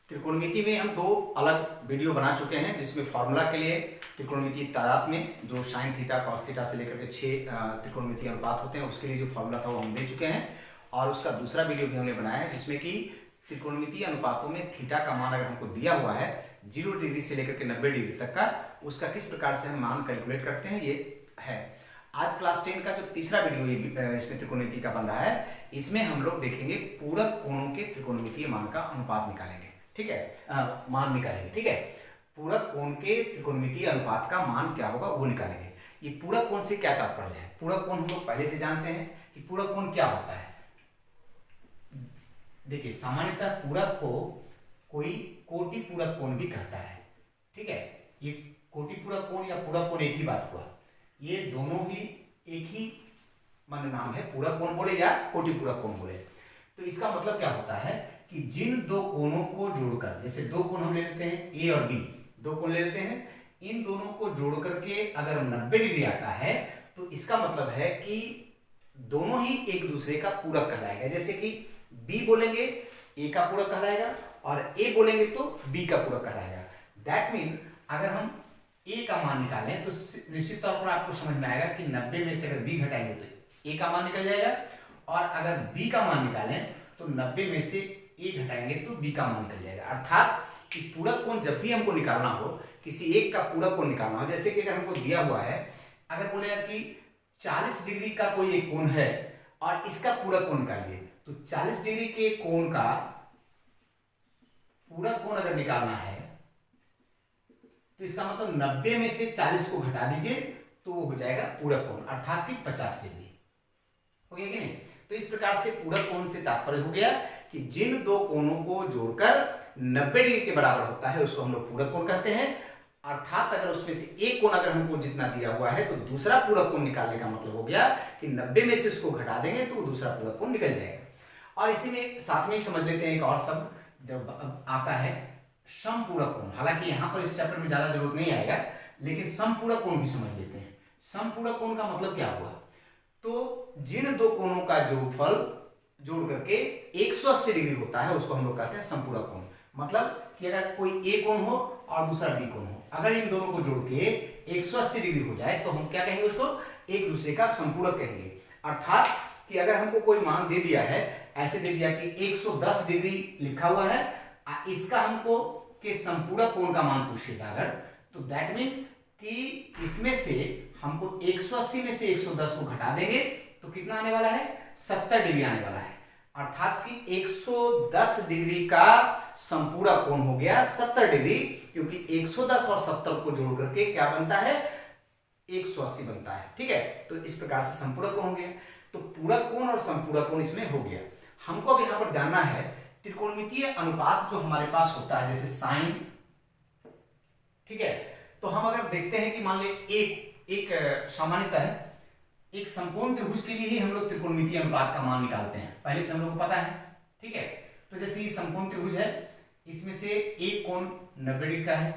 त्रिकोणमिति में हम दो अलग वीडियो बना चुके हैं, जिसमें फॉर्मूला के लिए त्रिकोणमिति तादाद में जो साइन थीटा कॉस थीटा से लेकर के 6 त्रिकोणमिति अनुपात होते हैं उसके लिए जो फॉर्मूला था वो हम दे चुके हैं। और उसका दूसरा वीडियो भी हमने बनाया है जिसमें कि त्रिकोणमिति अनुपातों में थीटा का मान अगर हमको दिया हुआ है 0 डिग्री से लेकर के 90 डिग्री तक का, उसका किस प्रकार से हम मान कैलकुलेट करते हैं, ये है। आज क्लास 10 का जो तीसरा वीडियो इसमें त्रिकोणमिति का बन रहा है, इसमें हम लोग देखेंगे पूरक कोणों के त्रिकोणमितीय मान का अनुपात निकालेंगे, ठीक है, मान निकालेंगे, ठीक है। पूरक कोण के त्रिकोणमितीय अनुपात का मान क्या होगा वो निकालेंगे। ये पूरक कोण से क्या तात्पर्य है? पूरक कोण हम लोग पहले से जानते हैं कि पूरक कोण क्या होता है। देखिए, सामान्यतः पूरक को कोई कोटि पूरक कोण भी कहता है, ठीक है। ये कोटि पूरक कोण या पूरक कोण एक ही बात हुआ, ये दोनों ही एक ही मान नाम है, पूरक कोण बोले या कोटि पूरक कोण बोले। तो इसका मतलब क्या होता है कि जिन दो कोणों को जोड़कर, जैसे दो कोण हम ले लेते हैं ए और बी, दो कोण ले लेते हैं, इन दोनों को जोड़ करके अगर 90 डिग्री आता है तो इसका मतलब है कि दोनों ही एक दूसरे का पूरक कहलाएगा। जैसे कि बी बोलेंगे ए का पूरक कहलाएगा और ए बोलेंगे तो बी का पूरक कहलाएगा। दैट मीन अगर हम ए का मान निकालें तो निश्चित तौर पर आपको समझ में आएगा कि 90 में से अगर बी घटाएंगे तो ए का मान निकल जाएगा, और अगर बी का मान निकालें तो 90 में से ए घटाएंगे तो बी का मान निकल जाएगा। अर्थात कि पूरक कोण जब भी हमको निकालना हो, किसी एक का पूरक कोण निकालना हो, जैसे कि अगर हमको दिया हुआ है, अगर बोलेगा कि 40 डिग्री का कोई एक कोण है और इसका पूरक कोण निकालिए, तो 40 डिग्री के कोण का पूरक कोण अगर निकालना है तो इसका मतलब 90 में से 40 को घटा दीजिए तो वो हो जाएगा पूरक कोण, अर्थात कि 50 डिग्री। हो गया कि नहीं? तो इस प्रकार से पूरक कोण से तात्पर्य हो गया कि जिन दो कोणों को जोड़कर 90 डिग्री के बराबर होता है उसको हम लोग पूरक कोण कहते हैं। अर्थात अगर उसमें से एक कोण अगर हमको जितना दिया हुआ है तो दूसरा पूरक कोण निकालने का मतलब हो गया कि 90 में से उसको घटा देंगे तो दूसरा पूरक कोण निकल जाएगा। और इसी में साथ में ही समझ लेते हैं एक और शब्द जब आता है समपूरक कोण। हालांकि यहाँ पर इस चैप्टर में ज्यादा जरूरत नहीं आएगा, लेकिन समपूरक कोण भी समझ लेते हैं। समपूरक कोण का मतलब क्या हुआ? तो जिन दो कोणों का जोड़फल जोड़ करके 180 डिग्री होता है उसको हम लोग कहते हैं समपूरक कोण। मतलब कि अगर कोई ए कोण हो और दूसरा बी कोण हो, अगर इन दोनों को जोड़ के 180 डिग्री हो जाए तो हम क्या कहेंगे? उसको एक दूसरे का संपूरक कहेंगे। अर्थात कि अगर हमको कोई मान दे दिया है, ऐसे दे दिया कि 110 डिग्री लिखा हुआ है, इसका हमको के संपूरक कोण का मान पूछेगा अगर, तो दैट मीन कि इसमें से हमको 180 में से 110 को घटा देंगे तो कितना आने वाला है? 70 डिग्री आने वाला है। अर्थात कि 110 डिग्री का संपूरक कोण हो गया 70 डिग्री, क्योंकि 110 और 70 को जोड़ करके क्या बनता है? 180 बनता है, ठीक है। तो इस प्रकार से संपूरक कोण हो गया। तो पूरक कोण और संपूरक कोण इसमें हो गया। हमको अब यहां पर जानना है त्रिकोणमितीय अनुपात जो हमारे पास होता है, जैसे साइन, ठीक है। तो हम अगर देखते हैं कि मान ले एक सामान्यतः है एक समकोण त्रिभुज के लिए ही हम लोग त्रिकोणमितीय अनुपात का मान निकालते हैं, पहले से हम लोग को पता है, ठीक है। तो जैसे ये समकोण त्रिभुज है, इसमें से एक कोण 90 डिग्री का है,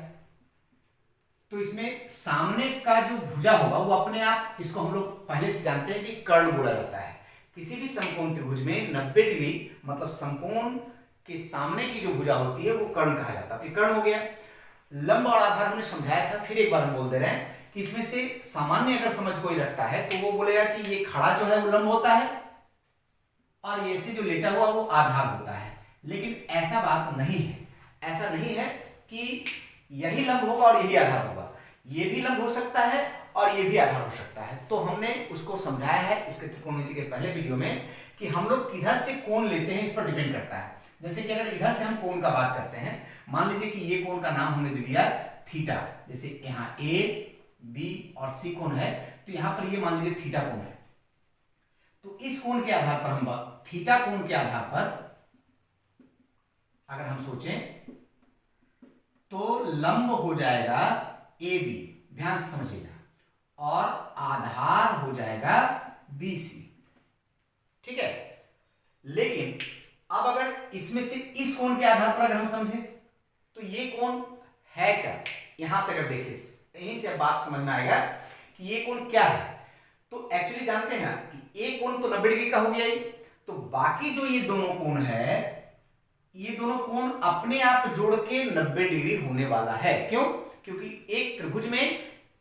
तो इसमें सामने का जो भुजा होगा वो अपने आप, इसको हम लोग पहले से जानते हैं कि कर्ण बोला जाता है। किसी भी समकोण त्रिभुज में 90 डिग्री मतलब समकोण के सामने की जो भुजा होती है वो कर्ण कहा जाता है। तो कर्ण हो गया। लंब और आधार हमने समझाया था, फिर एक बार हम बोल दे रहे हैं कि इसमें से सामान्य अगर समझ कोई रखता है तो वो बोलेगा कि ये खड़ा जो है वो लंब होता है और ये से जो लेटा हुआ वो आधार होता है। लेकिन ऐसा बात नहीं है, ऐसा नहीं है कि यही लंब होगा और यही आधार होगा। ये भी लंब हो सकता है और ये भी आधार हो सकता है। तो हमने उसको समझाया है इसके त्रिकोणमिति के पहले वीडियो में कि हम लोग किधर से कोण लेते हैं इस पर डिपेंड करता है। जैसे कि अगर इधर से हम कोण का बात करते हैं, मान लीजिए कि ये कोण का नाम हमने दे दिया थीटा, जैसे यहाँ ए बी और सी कोण है, तो यहां पर ये मान लीजिए थीटा कोण है। तो इस कोण के आधार पर हम थीटा कोण के आधार पर अगर हम सोचें तो लंब हो जाएगा ए बी, ध्यान से समझिएगा, और आधार हो जाएगा बी सी, ठीक है। लेकिन अब अगर इसमें से इस कोण के आधार पर अगर हम समझें तो ये कोण है क्या? यहां से अगर देखें, यहीं से बात समझ में आएगा कि ये कोण क्या है। तो एक्चुअली जानते हैं कि एक कोण तो 90 डिग्री का हो गया ही, तो बाकी जो ये दोनों कोण है ये दोनों कोण अपने आप जोड़ के 90 डिग्री होने वाला है। क्यों? क्योंकि एक त्रिभुज में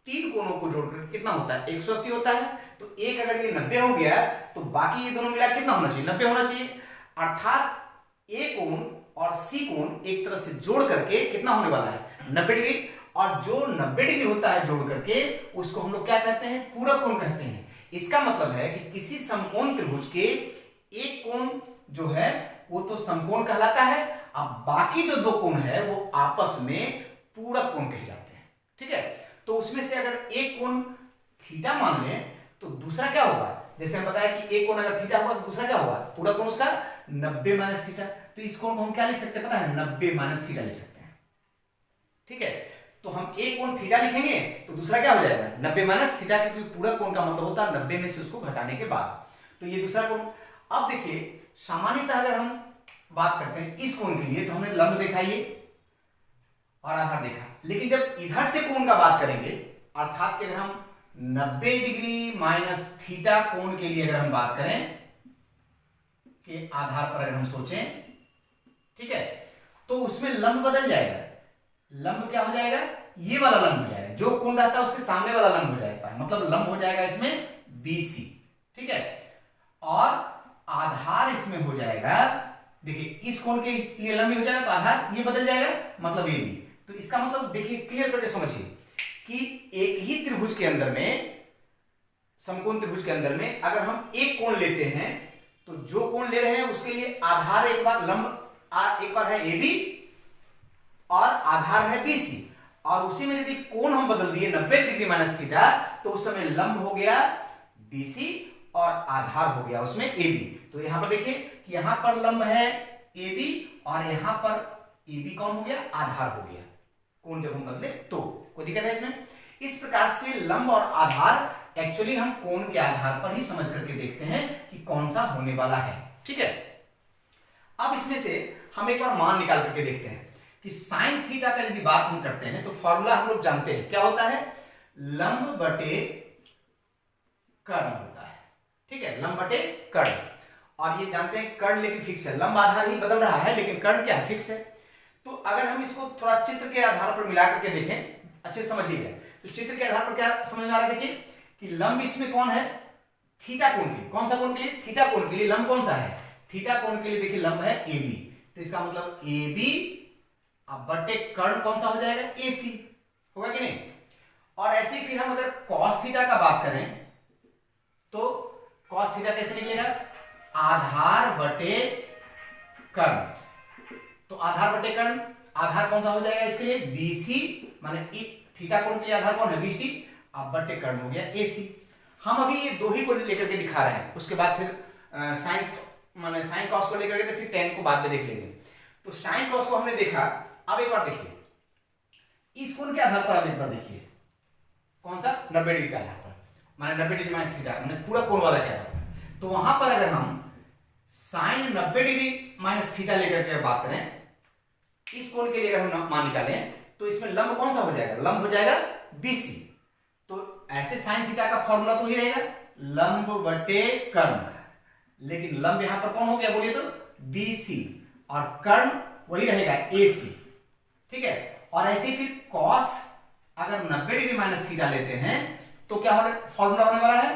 3 कोणों को जोड़कर कितना होता है? 180 होता है। तो एक अगर ये 90 हो गया तो बाकी ये दोनों मिला कितना होना चाहिए? 90 होना चाहिए। अर्थात ए कोण और सी कोण एक तरह से जोड़ करके कितना होने वाला है? 90 डिग्री। और जो 90 डिग्री होता है जोड़ करके उसको हम लोग क्या कहते हैं? पूरक कोण कहते हैं। इसका मतलब है कि किसी समकोण त्रिभुज के एक कोण जो है वो तो समकोण कहलाता है, अब बाकी जो दो कोण है वो आपस में पूरक कोण कहे जाते हैं। ठीक है, तो उसमें से अगर एक कोण थीटा मान लें तो दूसरा क्या होगा? जैसे हम बताया कि एक कोण अगर थीटा होगा तो दूसरा क्या होगा? पूरक कोण उसका 90 माइनस थीटा। तो इस कोण को हम क्या लिख सकते हैं? पता है? 90 माइनस थीटा लिख सकते हैं। ठीक है, तो हम एक कोण थीटा लिखेंगे तो दूसरा क्या हो जाएगा? 90 माइनस थीटा, क्योंकि पूरक कोण का मतलब होता है 90 में से उसको घटाने के बाद। तो ये दूसरा कोण। अब देखिए सामान्यतः अगर हम बात करते हैं इस कोण के लिए तो हमने लंब देखा ये और आधार देखा, लेकिन जब इधर से कोण का बात करेंगे अर्थात कि अगर हम 90 डिग्री माइनस थीटा कोण के लिए अगर हम बात करें के आधार पर अगर हम सोचें, ठीक है, तो उसमें लंब बदल जाएगा। लंब क्या हो जाएगा? ये वाला लंब हो जाएगा, जो कोण रहता है उसके सामने वाला लंब हो जाता है, मतलब लंब हो जाएगा इसमें BC। ठीक है, और आधार इसमें हो जाएगा, देखिए इस कोण के लिए लंबी हो जाएगा तो आधार ये बदल जाएगा, मतलब AB। तो इसका मतलब देखिए क्लियर करके समझिए कि एक ही त्रिभुज के अंदर में, समकोण त्रिभुज के अंदर में अगर हम एक कोण लेते हैं तो जो कोण ले रहे हैं उसके लिए आधार एक बार लंब एक बार है AB और आधार है BC, और उसी में यदि कोण हम बदल दिए 90 डिग्री माइनस थीटा तो उस समय लंब हो गया BC और आधार हो गया उसमें AB। तो यहां पर देखिए कि यहां पर लंब है AB और यहां पर AB कौन हो गया? आधार हो गया। कोण जब हम बदले तो कोई दिक्कत है इसमें? इस प्रकार से लंब और आधार एक्चुअली हम कोण के आधार पर ही समझ करके देखते हैं कि कौन सा होने वाला है। ठीक है, अब इसमें से हम एक बार मान निकाल करके देखते हैं कि साइन थीटा का यदि बात हम करते हैं तो फॉर्मूला हम लोग जानते हैं क्या होता है? लंब बटे कर्ण होता है। ठीक है, लंब बटे कर्ण, और ये जानते हैं कर्ण लेकिन फिक्स है, लंब आधार ही बदल रहा है लेकिन कर्ण क्या है? फिक्स है। तो अगर हम इसको थोड़ा चित्र के आधार पर मिला करके देखें, अच्छे से समझिएगा, तो चित्र के आधार पर क्या समझ में आ रहा है? देखिए कि लंब इसमें कौन है? थीटा कोण के लिए। कौन सा कोण के लिए? थीटा कोण के लिए लंब कौन सा है? थीटा कोण के लिए देखिए लंब है AB, तो इसका मतलब AB अब बटे कर्ण कौन सा हो जाएगा? AC होगा कि नहीं? और ऐसे ही फिर हम अगर cos थीटा का बात करें तो cos थीटा कैसे निकलेगा? आधार बटे कर्ण। तो आधार बटे कर्ण, आधार कौन सा हो जाएगा इसके लिए? BC, माने थीटा कोण के लिए आधार कौन है? BC, अब बटे कर्ण हो गया AC। हम अभी ये दो ही को लेकर के दिखा रहे हैं, उसके बाद फिर साइन माने साइन कॉस को लेकर के फिर टेन को बाद में देख लेंगे। तो साइन कॉस को हमने देखा, अब एक बार देखिए इस कोण के आधार पर, अब एक बार देखिए कौन सा? 90 डिग्री के आधार पर, माने 90 डिग्री माइनस थीटा, माने पूरा कोण वाला के आधार पर। तो वहां पर अगर हम साइन 90 डिग्री माइनस थीटा लेकर के बात करें, इस कोण के लिए अगर हम मान निकालें तो इसमें लंब कौन सा हो जाएगा? लंब हो जाएगा BC। तो ऐसे साइन थीटा का फॉर्मूला तो ये रहेगा लंब बटे कर्ण, लेकिन लंब यहां पर कौन हो गया बोलिए तो? BC, और कर्ण वही रहेगा AC। ठीक है, और ऐसे ही फिर cos अगर 90 डिग्री माइनस थीटा लेते हैं तो क्या फॉर्मूला होने वाला है?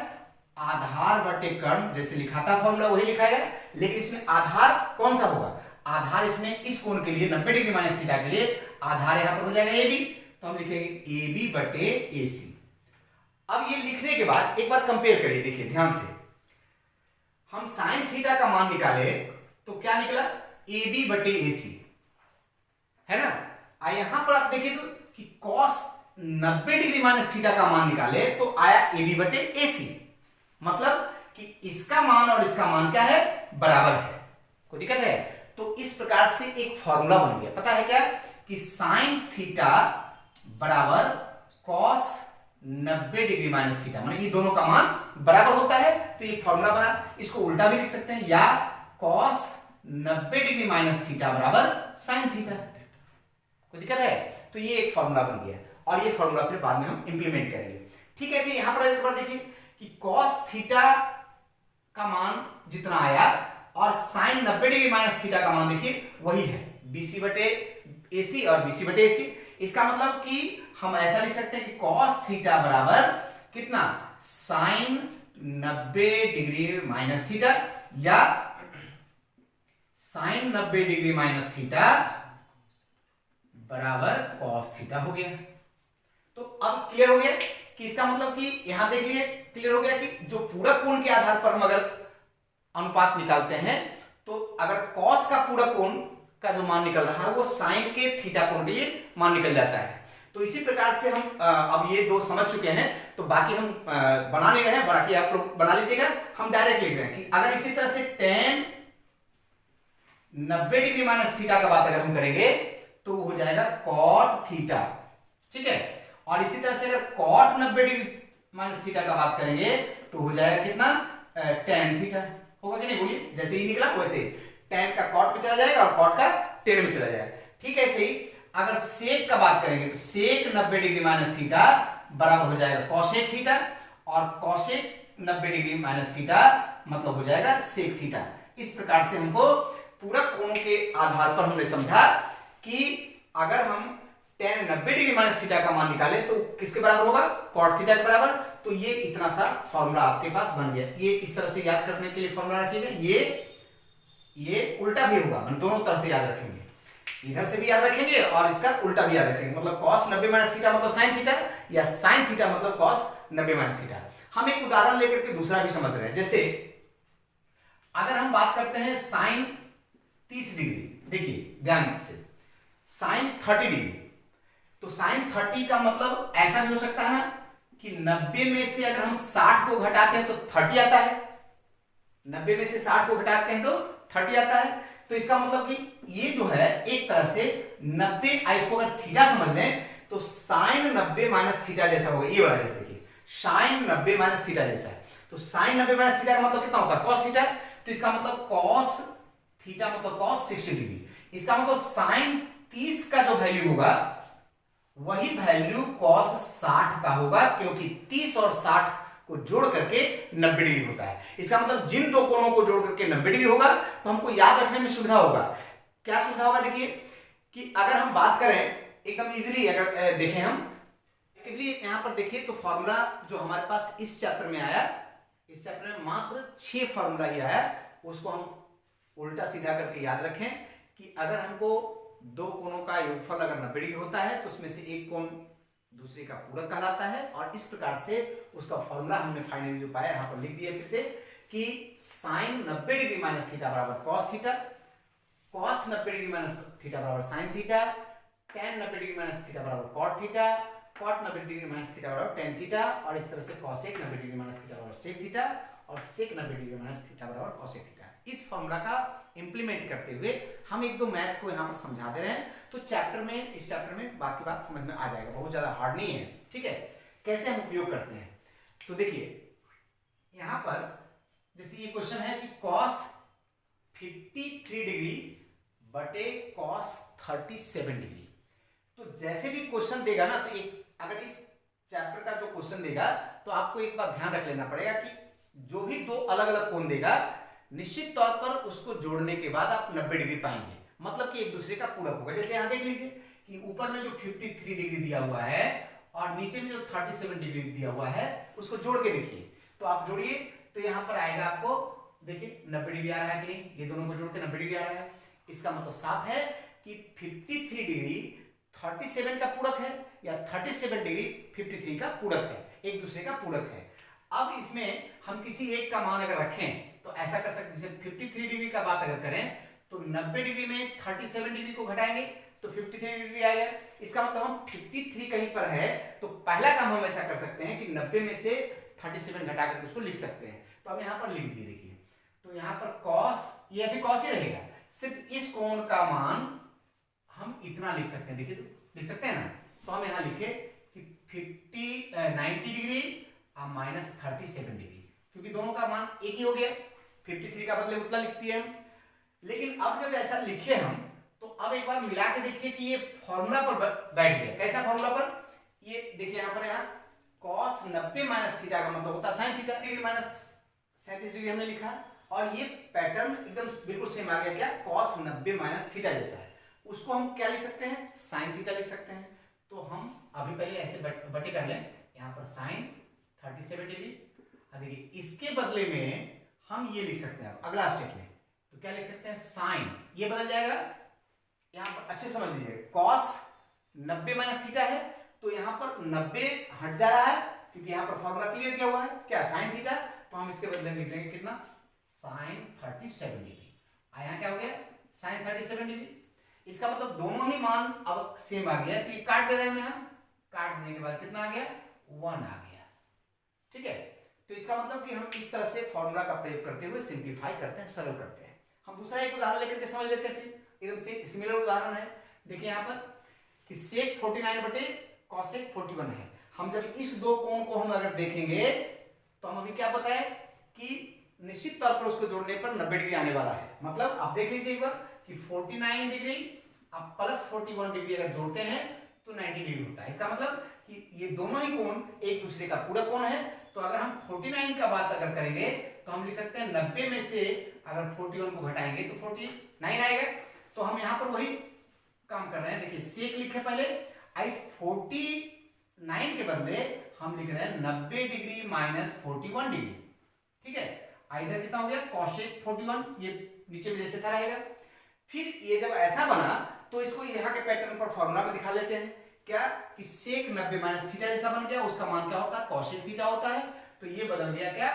आधार बटे कर्ण, जैसे लिखा था फॉर्मूला वही लिखाएगा, लेकिन इसमें आधार कौन सा होगा? आधार इसमें इस कोण के लिए 90 डिग्री माइनस थीटा के लिए आधार यहां पर हो जाएगा AB, तो हम लिखेंगे AB बटे AC। अब ये लिखने के बाद एक बार कंपेयर करिए, देखिए ध्यान से, हम साइन थीटा का मान निकाले तो क्या निकला? AB बटे AC, है ना? यहां पर आप देखिए तो कि cos 90 डिग्री माइनस थीटा का मान निकाले तो आया AB बटे AC, मतलब कि इसका मान और इसका मान क्या है? बराबर है। कोई दिक्कत है? तो इस प्रकार से एक फॉर्मूला बन गया, पता है क्या? कि साइन थीटा बराबर cos 90 डिग्री माइनस थीटा, माने ये दोनों का मान बराबर होता है, तो एक फॉर्मूला बना। इसको उल्टा भी लिख सकते हैं, या cos 90 डिग्री माइनस थीटा बराबर साइन थीटा। कोई दिक्कत है? तो ये एक फॉर्मूला बन गया, और ये फॉर्मूला फिर बाद में हम इंप्लीमेंट करेंगे। ठीक है, ऐसे यहां पर एक बार देखिए कि cos थीटा का मान जितना आया और साइन 90 डिग्री माइनस थीटा का मान देखिए वही है BC बटे AC और BC बटे AC। इसका मतलब कि हम ऐसा लिख सकते हैं कि cos थीटा बराबर कितना, साइन 90 डिग्री माइनस थीटा, या साइन 90 डिग्री माइनस थीटा बराबर cos थीटा हो गया। तो अब क्लियर हो गया कि इसका मतलब कि यहां देख लिए क्लियर हो गया कि जो पूरक कोण के आधार पर हम अगर अनुपात निकालते हैं तो अगर cos का पूरक कोण का जो मान निकल रहा है वो साइन के थीटा कोण के लिए मान निकल जाता है। तो इसी प्रकार से हम अब ये दो समझ चुके हैं, तो बाकी हम बना नहीं रहे हैं, बाकी आप लोग बना लीजिएगा। हम डायरेक्ट लिख रहे हैं कि अगर इसी तरह से tan 90 डिग्री माइनस थीटा का बात अगर हम करेंगे तो हो जाएगा cot थीटा, ठीक है। और इसी तरह से अगर cot 90 डिग्री माइनस थीटा का बात करेंगे तो हो जाएगा कितना, tan थीटा होगा कि नहीं, बोलिए। जैसे ही निकला वैसे tan का cot में चला जाएगा और cot का tan में चला जाएगा, ठीक है। ऐसे ही अगर sec का बात करेंगे तो sec 90 डिग्री माइनस थीटा बराबर हो जाएगा cosec थीटा, और cosec 90 डिग्री माइनस थीटा मतलब हो जाएगा sec थीटा। इस प्रकार से हमको पूरक कोणों के आधार पर हमने समझा कि अगर हम tan 90 डिग्री माइनस थीटा का मान निकाले तो किसके बराबर होगा, cot थीटा के बराबर। तो ये इतना सा फॉर्मूला आपके पास बन गया। ये इस तरह से याद करने के लिए फॉर्मूला रखिएगा, ये उल्टा भी होगा, हम दोनों तरह से याद रखेंगे, इधर से भी याद रखेंगे और इसका उल्टा भी याद रखेंगे। मतलब cos 90 माइनस थीटा मतलब sin थीटा, या sin थीटा मतलब cos 90 माइनस थीटा। हम एक उदाहरण लेकर के दूसरा भी समझ रहे हैं। जैसे अगर हम बात करते हैं sin 30 डिग्री, देखिए ध्यान से sin 30 डिग्री, तो sin 30 का मतलब ऐसा भी हो सकता है ना कि 90 में से अगर हम 60 को घटाते हैं तो 30 आता है, 90 में से 60 को घटाते हैं तो 30 आता है। तो इसका मतलब कि ये जो है एक तरह से 90, इसको अगर थीटा समझ लें तो साइन 90 माइनस थीटा जैसा होगा। ये वाला जैसे देखिए साइन 90 माइनस थीटा जैसा है। तो साइन 90 माइनस थीटा का मतलब कितना होता है, cos थीटा। तो इसका मतलब cos थीटा मतलब cos 60 डिग्री। इसका मतलब साइन 30 का जो वैल्यू होगा वही वैल्यू cos 60 का होगा, क्योंकि 30 और 60 को जोड़ करके 90 डिग्री होता है। इसका मतलब जिन दो कोणों को जोड़ करके 90 डिग्री होगा तो हमको याद रखने में सुविधा होगा। क्या सुविधा होगा, देखिए कि अगर हम बात करें एकदम इजीली, अगर देखें हम एक्टिवली यहां पर देखिए तो फॉर्मूला जो हमारे पास इस चैप्टर में आया, इस चैप्टर में मात्र 6 फॉर्मूला ही आया, उसको हम उल्टा सीधा करके याद रखें कि अगर हमको दो कोणों का योगफल अगर 90 डिग्री होता है तो उसमें से एक कोण दूसरे का पूरक कहलाता है। और इस प्रकार से उसका फॉर्मूला हमने फाइनली जो पाया यहां पर लिख दिया फिर से कि साइन 90 डिग्री माइनस थीटा बराबर cos theta, cos 90 degree minus theta बराबर sin theta, tan 90 degree minus theta बराबर cot theta, cot 90 degree minus theta बराबर tan थीटा, और इस तरह से cosec 90 डिग्री माइनस थीटा बराबर sec थीटा, और sec 90 डिग्री माइनस थीटा बराबर cosec थीटा। इस फॉर्मूला का इंप्लीमेंट करते हुए हम एक दो मैथ को यहां पर समझा दे रहे हैं, तो इस चैप्टर में बाकी बात समझ में आ जाएगा, बहुत ज्यादा हार्ड नहीं है, ठीक है। कैसे हम उपयोग करते हैं, तो देखिए यहां पर जैसे ये क्वेश्चन है कि cos 53 डिग्री बटे cos 37 डिग्री। तो जैसे भी क्वेश्चन देगा ना, तो एक अगर इस चैप्टर का जो क्वेश्चन देगा तो आपको एक बात ध्यान रख लेना पड़ेगा कि जो भी दो अलग अलग कोण देगा निश्चित तौर पर उसको जोड़ने के बाद आप 90 डिग्री पाएंगे, मतलब कि एक दूसरे का पूरक होगा। जैसे यहां देख लीजिए कि ऊपर में जो 53 डिग्री दिया हुआ है और नीचे में जो 37 डिग्री दिया हुआ है उसको जोड़ के देखिए, तो आप जोड़िए तो यहां पर आएगा आपको, देखिए 90 डिग्री आ रहा है कि नहीं, ये दोनों को जोड़ के 90 डिग्री आ रहा है। इसका मतलब साफ है कि 53 डिग्री 37 का पूरक है या 37 डिग्री 53 का पूरक है, एक दूसरे का पूरक है। अब इसमें हम किसी एक का मान अगर रखें तो ऐसा कर सकते हैं, जैसे 53 डिग्री का बात अगर करें तो 90 डिग्री में 37 डिग्री को घटाएंगे तो 53 डिग्री आएगा। इसका मतलब हम 53 कहीं पर है तो पहला काम हम ऐसा कर सकते हैं कि 90 में से 37 घटा करके उसको लिख सकते हैं। तो अब यहां पर लिख दिए, देखिए तो यहां पर cos, ये अभी cos ही रहेगा, सिर्फ इस कोण का मान हम इतना लिख सकते हैं, देखिए तो लिख सकते हैं ना। तो हम यहां लिखे कि 90 डिग्री माइनस 37 डिग्री, क्योंकि दोनों का मान एक ही हो गया, 53 का बदले उतना लिख दिया हम। लेकिन अब जब ऐसा लिखे हम तो अब एक बार मिला के देखिए कि ये फॉर्मूला पर बैठ गया। कैसा फॉर्मूला पर, ये देखिए यहां पर cos 90 माइनस थीटा का मतलब होता है sin theta, degree minus 37 degree हमने लिखा, और ये पैटर्न एकदम बिल्कुल सेम आ गया, क्या cos 90 माइनस थीटा जैसा है, उसको हम क्या लिख सकते हैं, साइन थीटा लिख सकते हैं। तो हम अभी पहले ऐसे बटे कर लें, यहाँ पर साइन 37 डिग्री, देखिए इसके बदले में हम ये लिख सकते हैं अगला स्टेप में, तो क्या लिख सकते हैं, साइन, ये बदल जाएगा, यहाँ पर अच्छे समझ लीजिए cos 90 माइनस थीटा है, तो यहाँ पर 90 हट जा रहा है क्योंकि यहाँ पर फॉर्मूला क्लियर किया हुआ है, क्या साइन थीटा, तो हम इसके बदले में लिख देंगे कितना, साइन 37 डिग्री। यहाँ क्या हो गया, साइन 37 डिग्री। इसका मतलब दोनों ही मान अब सेम आ गया, तो ये काट दे रहे हैं यहाँ, काट देने के बाद कितना आ गया, 1 आ गया। ठीक है, तो इसका मतलब कि हम इस तरह से फॉर्मूला का प्रयोग करते हुए सिंप्लीफाई करते हैं, सरल करते हैं। हम दूसरा एक उदाहरण लेकर के समझ लेते हैं, फिर एकदम से सिमिलर उदाहरण है। देखिए यहाँ पर कि सेक 49 बटे कॉसेक 41 है। हम जब इस दो कोण को हम अगर देखेंगे तो हम अभी क्या बताए कि निश्चित तौर पर उसको जोड़ने पर 90 डिग्री आने वाला है। मतलब आप देख लीजिए एक बार कि 49 डिग्री आप प्लस 41 डिग्री अगर जोड़ते हैं तो 90 डिग्री होता है। इसका मतलब कि ये दोनों ही कोण एक दूसरे का पूरा कोण है। तो अगर हम 49 का बात अगर करेंगे तो हम लिख सकते हैं 90 में से अगर 41 को घटाएंगे तो 49 आएगा। तो हम यहाँ पर वही काम कर रहे हैं। देखिए सेक लिखे पहले, इस 49 के बदले हम लिख रहे हैं 90 डिग्री माइनस 41 डिग्री। ठीक है, इधर कितना हो गया, कॉसेक 41, ये नीचे भी जैसे था रहेगा। फिर ये जब ऐसा बना तो इसको यहाँ के पैटर्न पर फॉर्मूला में दिखा लेते हैं, क्या कि सेक 90 माइनस थीटा जैसा बन गया, उसका मान क्या होता है, कॉसेक थीटा होता है। तो ये बदल गया क्या,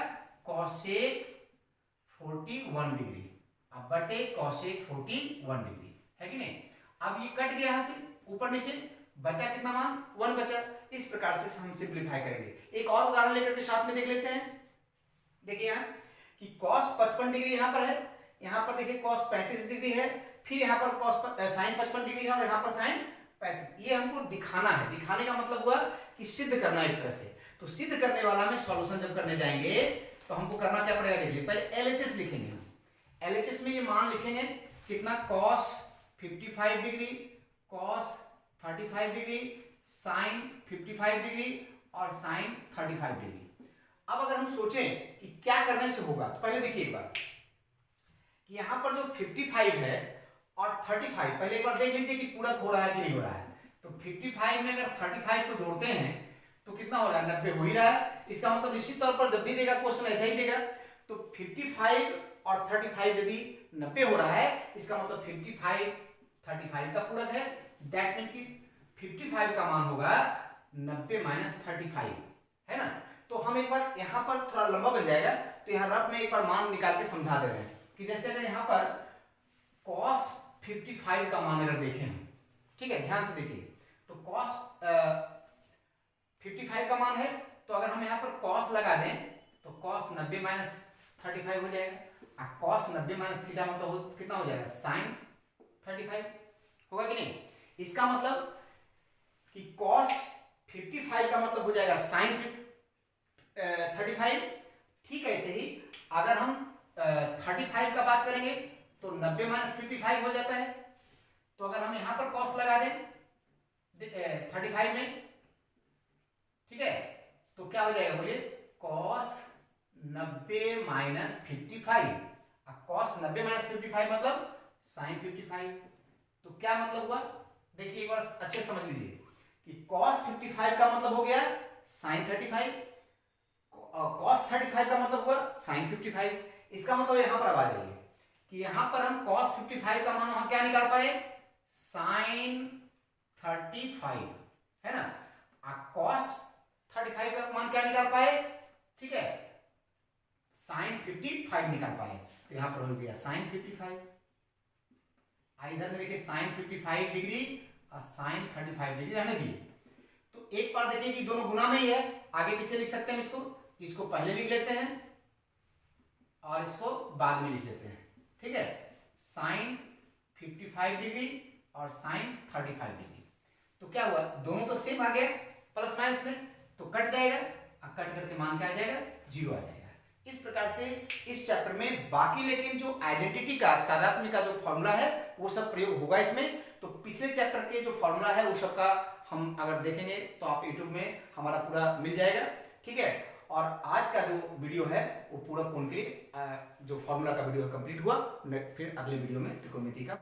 कॉसेक 41 डिग्री, अब बटे कॉसेक 41 डिग्री, है कि नहीं। अब ये कट गया यहाँ से ऊपर नीचे, बचा कितना मान, 1 बचा। इस प्रकार से हम सिंप्लीफाई करेंगे। एक और उदाहरण लेकर के साथ में देख लेते हैं। देखिए यहाँ कि cos 55 डिग्री यहाँ पर है, यहाँ पर देखिए cos 35 डिग्री है, फिर यहाँ पर cos sin 55 डिग्री है और यहाँ पर sin 35। ये हमको दिखाना है। दिखाने का मतलब हुआ कि सिद्ध करना एक तरह से। तो सिद्ध करने वाला में सॉल्यूशन जब करने जाएंगे तो हमको करना क्या पड़ेगा, देखिए पहले LHS लिखेंगे हम। LHS में ये मान लिखेंगे कितना, cos 55 degree, cos 35 degree, sin 55 degree और sin 35 डिग्री। अब अगर हम सोचें कि क्या करने से होगा, तो पहले देखिए एक बार कि यहां पर जो 55 है और 35, पहले एक बार देख लीजिए कि पूरा हो रहा है कि नहीं हो रहा है। तो 55 में अगर 35 को जोड़ते हैं तो कितना हो रहा है, 90 हो ही रहा है। इसका मतलब निश्चित तौर पर जब भी देगा क्वेश्चन ऐसा ही देगा। तो 55 और 35 यदि 90 हो रहा है, इसका मतलब 55 35 का पूरक है। दैट मीन कि 55 का मान होगा 90 माइनस 35, है ना। तो हम एक बार यहाँ पर थोड़ा लंबा बन जाएगा, तो यहाँ रफ में एक बार मान निकाल के समझा दे रहे हैं कि जैसे अगर यहाँ पर cos 55 का मान अगर देखें, ठीक है, ध्यान से देखिए। तो cos 55 का मान है, तो अगर हम यहाँ पर cos लगा दें तो cos 90 माइनस 35 हो जाएगा। cos 90 माइनस थीटा मतलब कितना हो जाएगा, sin 35 होगा कि नहीं। इसका मतलब कि cos 55 का मतलब हो जाएगा sin 35। ठीक है, ऐसे ही अगर हम 35 का बात करेंगे तो 90 माइनस 55 हो जाता है। तो अगर हम यहां पर cos लगा दें 35 में, ठीक है, तो क्या हो जाएगा बोलिए, cos 90 माइनस 55। cos 90 माइनस 55 मतलब sin 55। तो क्या मतलब हुआ, देखिए एक बार अच्छे समझ लीजिए कि cos 55 का मतलब हो गया sin 35, cos 35 का मतलब हुआ sin 55। इसका मतलब यहां पर अब आ जाइए कि यहां पर हम cos 55 का मान वहां क्या निकाल पाए, sin 35, है ना। cos 35 का मान क्या निकाल पाए, ठीक है, sin 55 निकाल पाए। तो यहां पर हो गया sin 55। इधर में देखिए sin 55 डिग्री और sin 35 डिग्री रहने दी। तो एक बार देखिए कि दोनों गुना में ही है, आगे पीछे लिख सकते हैं इसको पहले लिख लेते हैं और इसको बाद में लिख लेते हैं। ठीक है, sin 55 डिग्री और sin 35 डिग्री। तो क्या हुआ, दोनों तो सेम आ गए प्लस माइनस में, तो कट जाएगा और कट करके मान क्या आ जाएगा, 0 आ जाएगा। इस प्रकार से इस चैप्टर में बाकी लेकिन जो आइडेंटिटी का, तादात्म्य का जो फॉर्मूला है वो सब प्रयोग होगा इसमें। तो पिछले चैप्टर के जो फॉर्मूला है वो सबका हम अगर देखेंगे तो आप यूट्यूब में हमारा पूरा मिल जाएगा। ठीक है, और आज का जो वीडियो है वो पूरक कोण के लिए जो फॉर्मूला का वीडियो कंप्लीट हुआ। मैं फिर अगले वीडियो में त्रिकोणमिति का